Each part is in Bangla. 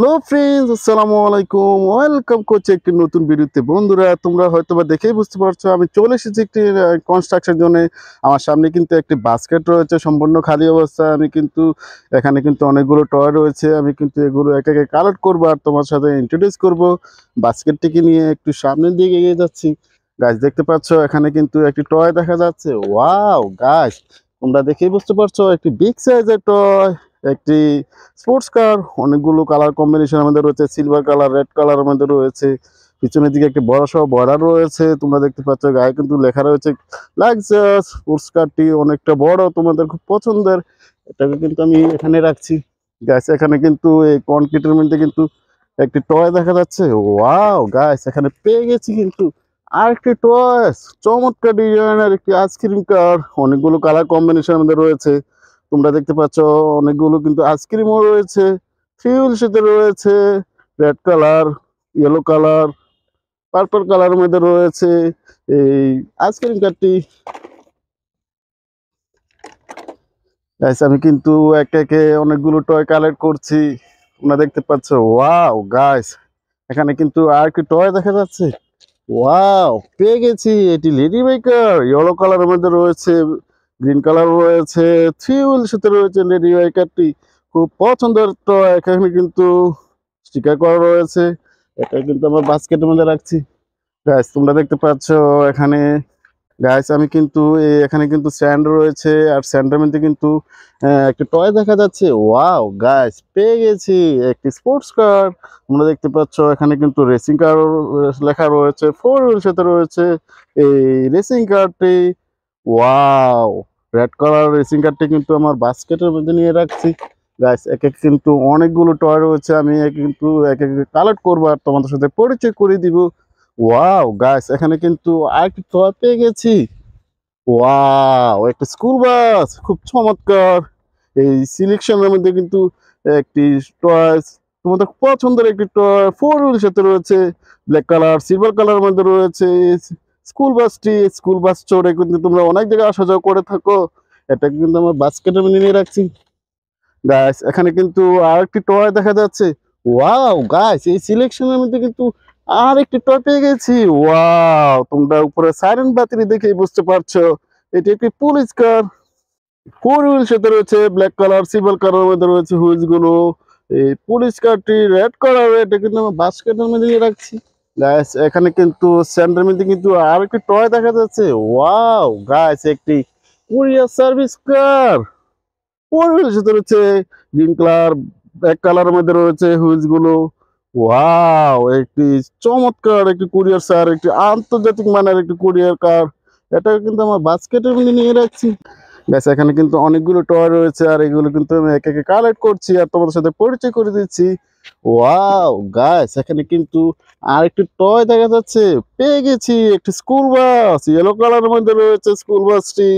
হ্যালো ফ্রেন্ডস, আসসালামু আলাইকুম। ওয়েলকাম করছি একটি নতুন ভিডিওতে। বন্ধুরা, তোমরা হয়তোবা দেখেই বুঝতে পারছো আমি চলে এসেছি একটি কনস্ট্রাকশন জোনে। আমার সামনে কিন্তু একটি বাস্কেট রয়েছে সম্পূর্ণ খালি অবস্থায়। আমি কিন্তু এখানে কিন্তু অনেকগুলো টয় রয়েছে। আমি কিন্তু এগুলো একে একে কালেক্ট করবো আর তোমার সাথে ইন্ট্রোডিউস করব। বাস্কেটটিকে নিয়ে একটু সামনের দিকে এগিয়ে যাচ্ছি। গাছ দেখতে পাচ্ছ, এখানে কিন্তু একটি টয় দেখা যাচ্ছে। ওয়াও গাছ, তোমরা দেখেই বুঝতে পারছো একটি বিগ সাইজের টয়, একটি স্পোর্টস কার। অনেকগুলো কালার কম্বিনেশন আমাদের রয়েছে, সিলভার কালার, রেড কালার আমাদের রয়েছে। পিছনের দিকে একটি বড় সড়ো বর্ডার রয়েছে, তোমরা দেখতে পাচ্ছ। গায়ে কিন্তু লেখা রয়েছে লাক্সাস। স্পোর্টস কারটি অনেকটা বড়, তোমাদের খুব পছন্দের। এটাকে কিন্তু আমি এখানে রাখছি। গাছ, এখানে কিন্তু এই কনক্রিটের মধ্যে কিন্তু একটি টয় দেখা যাচ্ছে। ওয়াও গাছ, এখানে পেয়ে গেছি কিন্তু আর একটি টয়। চমৎকার ডিজাইনের একটি আইসক্রিম কার। অনেকগুলো কালার কম্বিনেশন আমাদের রয়েছে, তোমরা দেখতে পাচ্ছ। অনেকগুলো কিন্তু আইসক্রিমও রয়েছে, থ্রি হুইল সাথে রয়েছে, red colour, yellow colour, purple কালারের মধ্যে রয়েছে এই আইসক্রিম কারটি। গাইস, আমি কিন্তু একে একে অনেকগুলো টয় কালেক্ট করছি, তোমরা দেখতে পাচ্ছ। ওয়াও গাইস, এখানে কিন্তু আর কি টয় দেখা যাচ্ছে। ওয়াও, পেয়ে গেছি এটি লেডি বাইকার। ইয়েলো কালারের মধ্যে রয়েছে, গ্রিন কালার রয়েছে, থ্রি হুইল সাথে রয়েছে লেডি বাইকারটি। খুব পছন্দের তো। এখানে কিন্তু স্টিকার করা রয়েছে, এটা কিন্তু আমার বাস্কেটের মধ্যে রাখছি। গাইস, তোমরা দেখতে পাচ্ছ এখানে। গাইস, আমি কিন্তু এখানে কিন্তু স্যান্ড রয়েছে, আর স্যান্ডের মধ্যে কিন্তু একটা টয় দেখা যাচ্ছে। ওয়াও গাইস, পেয়ে গেছি একটি স্পোর্টস কার। তোমরা দেখতে পাচ্ছ এখানে কিন্তু রেসিং কার লেখা রয়েছে, ফোর হুইল সাথে রয়েছে এই রেসিং কারটি। ওয়াও, রেড কালার রেসিং কারটি কিন্তু আমার বাস্কেটের মধ্যে নিয়ে রাখছি। গাইস, এক এক কিন্তু অনেকগুলো টয় রয়েছে, আমি কিন্তু এক এক কালেক্ট করবো আর তোমাদের সাথে পরিচয় করে দিব। ওয়াও গাইস, এখানে কিন্তু আরেকটি টয় পেয়ে গেছি। ওয়াও, একটা স্কুল বাস, খুব চমৎকার। এই সিলেকশনের মধ্যে কিন্তু একটি টয়, তোমাদের পছন্দের একটি টয়, ফোর হুইল সাথে রয়েছে, ব্ল্যাক কালার, সিলভার কালারের মধ্যে রয়েছে। স্কুল বাসটি, স্কুল বাস চড়ে কিন্তু তোমরা অনেক জায়গায় আসা যাওয়া করে থাকো। এটা কিন্তু আমার বাস্কেটের মধ্যে নিয়ে রাখছি। গাইস, এখানে কিন্তু আরেকটি টয় দেখা যাচ্ছে। ওয়াও গাইস, এই সিলেকশনের মধ্যে কিন্তু আর একটি টয় পেয়ে গেছি। ওয়াও, তোমরা উপরে সাইরেন বাতি দেখেই বুঝতে পারছো এটি একটি পুলিশ কার। ফোর হুইল সাথে রয়েছে, ব্ল্যাক কালার, সিলভার কালার মধ্যে রয়েছে হুইলস গুলো। এই পুলিশ কারটি রেড কালার, এটা কিন্তু আমার বাস্কেটের মধ্যে নিয়ে রাখছি। গাইস, এখানে কিন্তু স্যান্ডের মধ্যে কিন্তু আর একটি টয় দেখা যাচ্ছে। ওয়াও গাইস, একটি কুরিয়ার সার্ভিস কার। হুইলস সাথে রয়েছে গ্রিন কালার, ব্ল্যাক কালারের মধ্যে রয়েছে হুইলস গুলো। ওয়াও, একটি চমৎকার একটি কুরিয়ার স্যার, একটি আন্তর্জাতিক মানের একটি কুরিয়ার কার। এটা কিন্তু আমার বাস্কেটের মধ্যে নিয়ে রাখছি। ব্যাস, এখানে কিন্তু অনেকগুলো টয় রয়েছে, আর এগুলো কিন্তু আমি একে একে কালেক্ট করছি আর তোমাদের সাথে পরিচয় করে দিচ্ছি। ওয়াও গাইস, এখানে কিন্তু আর একটি টয় দেখা যাচ্ছে। পেয়ে গেছি একটি স্কুল বাস, ইয়েলো কালারের মধ্যে রয়েছে স্কুল বাসটি।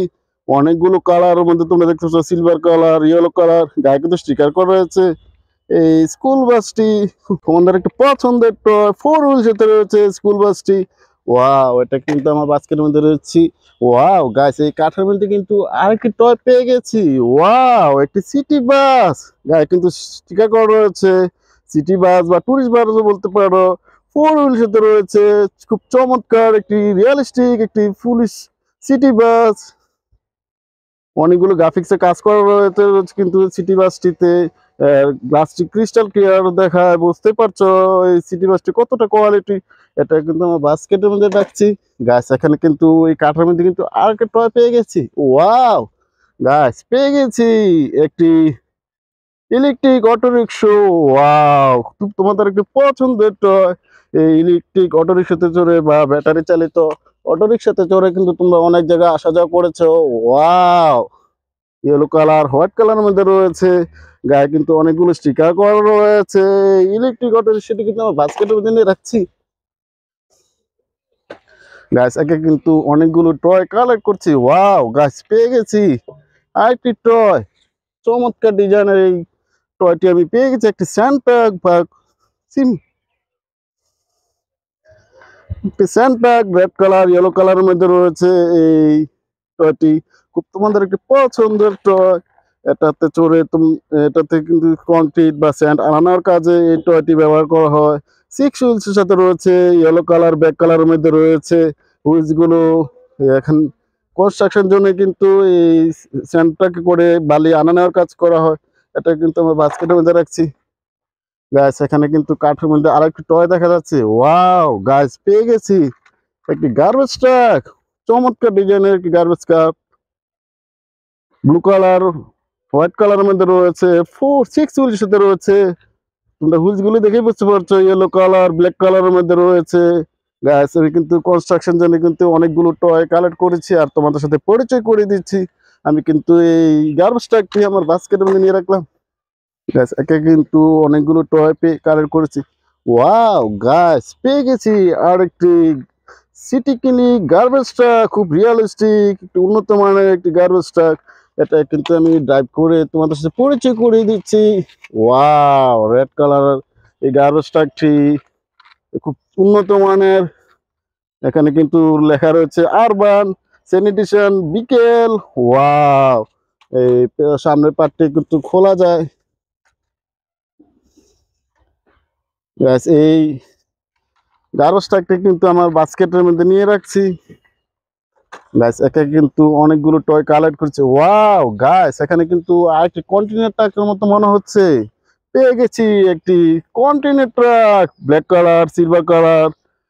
অনেকগুলো কালারের মধ্যে তোমরা দেখতে পাচ্ছ, সিলভার কালার, ইয়েলো কালার, গায়ে কিন্তু স্টিকার করা রয়েছে। এই স্কুল বাসটি তোমাদের একটা পছন্দের টয়, ফোর হুইল সাথে রয়েছে স্কুল বাসটি। ওয়াও, এটা কিন্তু আমার বাস্কেটের মধ্যে রয়েছে। ওয়াও গাইস, এই কাঠের মধ্যে কিন্তু আরেকটি টয় পেয়ে গেছি। ওয়াও, একটি সিটি বাস, গায়ে কিন্তু স্টিকার করা রয়েছে। সিটি বাস বা টুরিস্ট বাসও বলতে পারো। ফোর হুইল সাথে রয়েছে, খুব চমৎকার একটি রিয়েলিস্টিক একটি পুলিশ সিটি বাস। অনেকগুলো গ্রাফিক্সে কাজ করা রয়েছে কিন্তু সিটি বাসটিতে। গ্লাসটি ক্রিস্টাল ক্লিয়ার দেখায়, বুঝতে পারছো এই সিটি বাসটি কতটা কোয়ালিটি। এটা কিন্তু আমার বাস্কেটের মধ্যে রাখছি। গাছ, এখানে কিন্তু এই কাঠের মধ্যে কিন্তু আর একটা টয় পেয়ে গেছি। ওয়াও গাছ, পেয়ে গেছি একটি ইলেকট্রিক অটো রিক্সা। ওয়াও, তোমাদের একটি পছন্দের টয়। এই ইলেকট্রিক অটো রিক্সাতে চড়ে বা ব্যাটারি চালিত অটো রিক্সাতে চড়ে কিন্তু তোমরা অনেক জায়গায় আসা যাওয়া করেছো। ওয়াও, ইয়েলো কালার, হোয়াইট কালারের মধ্যে রয়েছে। গায়ে কিন্তু অনেকগুলো স্টিকার করা রয়েছে। ইলেকট্রিক অটো সেটি কিন্তু আমার বাস্কেটের মধ্যে নিয়ে রাখছি। গাছ, একে কিন্তু অনেকগুলো টয় কালেক্ট করছি। ওয়াও গাছ, পেয়ে গেছি আরেকটি টয়। চমৎকার ডিজাইনের এই টয়টি আমি পেয়ে গেছি, একটি স্যান্ডব্যাগ বা সিম স্যান্ডব্যাগ, রেড কালার, ইয়েলো কালারের মধ্যে রয়েছে এই টয়টি। খুব তোমাদের একটি পছন্দের টয়। এটাতে চড়ে এটাতে কিন্তু কংক্রিট বা স্যান্ড আনানোর কাজে এই টয়টি ব্যবহার করা হয়। সিক্স হুইলসের সাথে রয়েছে ইয়েলো কালার, ব্ল্যাক কালারের মধ্যে রয়েছে হুইলস গুলো। এখন কনস্ট্রাকশন জন্য কিন্তু এই স্যান্ডটাকে করে বালি আনানোর কাজ করা হয়। এটা কিন্তু আমরা বাস্কেটের মধ্যে রাখছি। গাইস এখানে কিন্তু কাঠের মধ্যে আরেকটি টয় দেখা যাচ্ছে। ওয়াও গাইস, পেয়ে গেছি একটি গার্বেজ ট্রাক। চমৎকার ডিজাইনের একটি garbage truck, blue colour, white কালারের মধ্যে রয়েছে, 4-6 হুইলের সাথে রয়েছে। তোমরা হুইলস গুলো দেখেই বুঝতে পারছো ইয়েলো কালার, ব্ল্যাক কালারের মধ্যে রয়েছে। গাইস আমি কিন্তু কনস্ট্রাকশন জন্য কিন্তু অনেকগুলো টয় কালেক্ট করেছি আর তোমাদের সাথে পরিচয় করে দিচ্ছি। আমি কিন্তু এই গার্বেজ ট্রাকটি আমার বাস্কেটের মধ্যে নিয়ে রাখলাম। গাইস একে কিন্তু অনেকগুলো টয় কালেক্ট করেছি। ওয়াও গাইস, পেয়ে গেছি আর একটি সিটি কিনি গার্বেজ ট্রাক, খুব রিয়েলিস্টিক একটি উন্নত মানের একটি গার্বেজ ট্রাক। এটা কিন্তু আমি ড্রাইভ করে তোমাদের সাথে পরিচয় করে দিচ্ছি। ওয়াও, রেড কালার এই গার্বেজ ট্রাকটি খুব উন্নত মানের। এখানে কিন্তু লেখা রয়েছে আরবান স্যানিটেশন বিকেল। ওয়াও, এই সামনের পার্টটি কিন্তু খোলা যায়। Guys, এই গার্বেজ ট্রাকটি কিন্তু আমার বাস্কেটের মধ্যে নিয়ে রাখছি। গাইস একে কিন্তু অনেকগুলো টয় কালেক্ট করছে। ওয়াও গাইস, এখানে কিন্তু আরেকটি কন্টেইনার ট্রাকের মতো মনে হচ্ছে। পেয়ে গেছি একটি container truck, black colour, silver colour,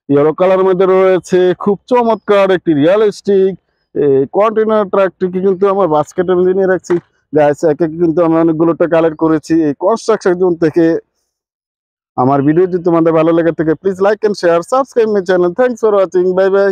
yellow কালারের মধ্যে রয়েছে। খুব চমৎকার একটি রিয়েলিস্টিক এই কন্টেইনার ট্রাকটিকে কিন্তু আমার বাস্কেটের মধ্যে নিয়ে রাখছি। গাইস একে কিন্তু আমি অনেকগুলো কালেক্ট করেছি এই কনস্ট্রাকশন জোন থেকে। আমার ভিডিও যদি তোমাদের ভালো লেগে থাকে please like and share, subscribe my channel. Thanks for watching, bye by.